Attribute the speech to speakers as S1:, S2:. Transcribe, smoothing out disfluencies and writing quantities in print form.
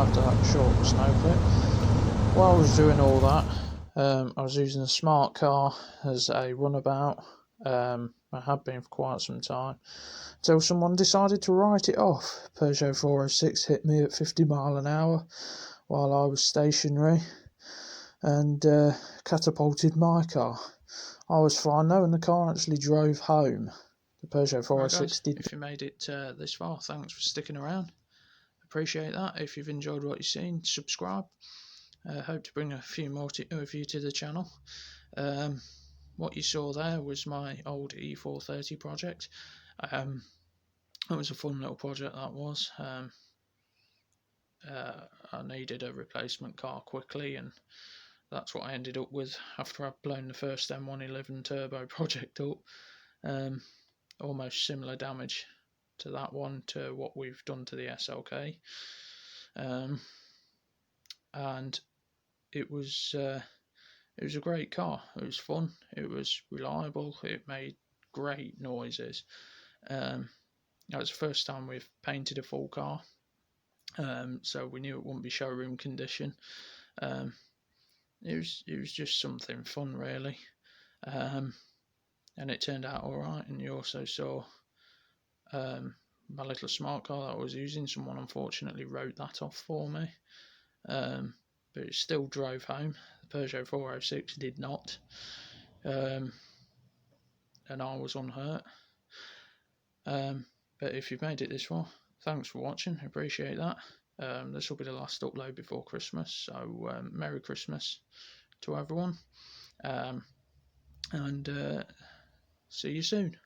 S1: after that short snow clip. While I was doing all that, I was using a smart car as a runabout. I had been for quite some time, until someone decided to write it off. Peugeot 406 hit me at 50 mile an hour while I was stationary and catapulted my car. I was fine though, and the car actually drove home. The Peugeot 406 did. If you made it this far, thanks for sticking around. Appreciate that. If you've enjoyed what you've seen, subscribe. Hope to bring a few more of you to the channel. What you saw there was my old E430 project. It was a fun little project, that was. I needed a replacement car quickly, and that's what I ended up with after I'd blown the first M-oneeleven turbo project up. Almost similar damage to that one, to what we've done to the SLK. And it was a great car. It was fun, it was reliable, it made great noises. That was the first time we've painted a full car, so we knew it wouldn't be showroom condition. It was just something fun, really, and it turned out alright. And you also saw my little smart car that I was using. Someone unfortunately wrote that off for me, but it still drove home. The Peugeot 406 did not, and I was unhurt. But if you've made it this far, thanks for watching, I appreciate that. This will be the last upload before Christmas, so Merry Christmas to everyone, and see you soon.